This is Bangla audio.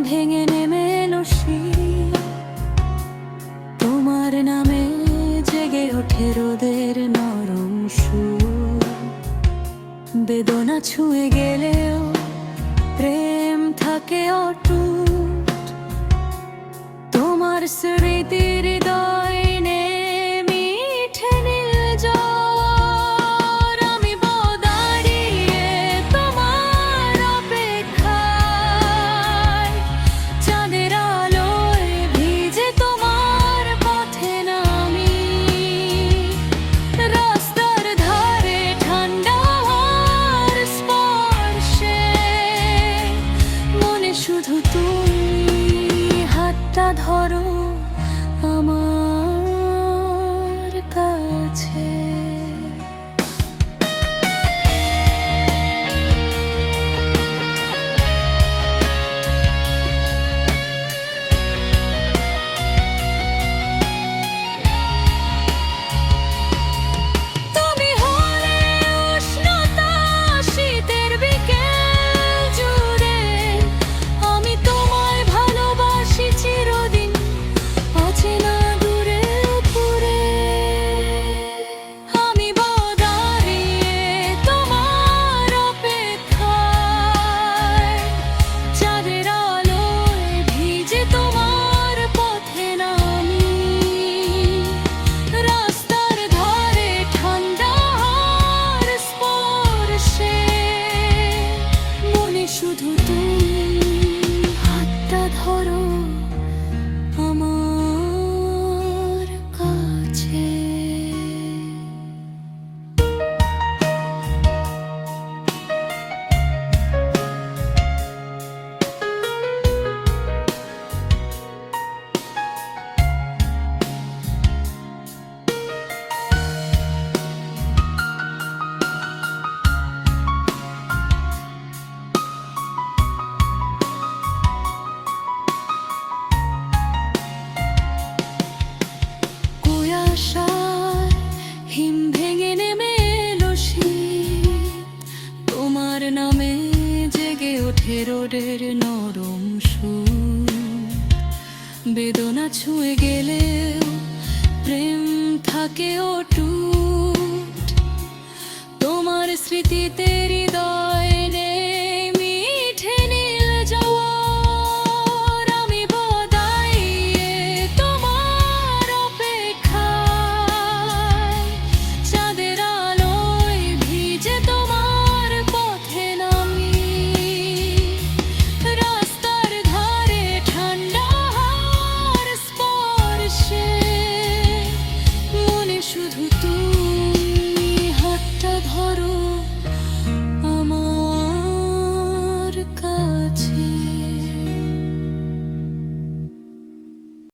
ভেঙে নেমে এলো শীত, তোমার নামে জেগে ওঠে রোদের নরম সুর। বেদনা ছুঁয়ে গেলেও প্রেম থাকে অটুট, তোমার স্মৃতির হৃদয় নেমে মিঠে নীল জ্বর। আমি দাঁড়িয়ে তোমার অপেক্ষায়, চাঁদের আলোয় ভিজে তোমার পথে নামি। রাস্তার ধারে ঠান্ডা হাওয়ার স্পর্শে মনে শুধু তুমি, হাতটা ধরো আমার কাছে। তুমি হলে উষ্ণতা শীতের বিকেল জুড়ে, আমি তোমায় ভালোবাসি চিরদিন অচেনা দূরে পুরে। আমি দাঁড়িয়ে তোমার অপেক্ষায়, চাঁদের আলোয় ভিজে তোমার পথে নামি। রাস্তার ধারে ঠান্ডা হাওয়ার স্পর্শে মনে শুধু তুমি, হাতটা ধরো আমার কাছে। কুয়াশায় হিম ভেঙে নেমে এলো শীত, তোমার নামে জেগে ওঠে রোদের নরম সুর। বেদনা ছুঁয়ে গেলেও প্রেম থাকে অটুট, তোমার স্মৃতিতে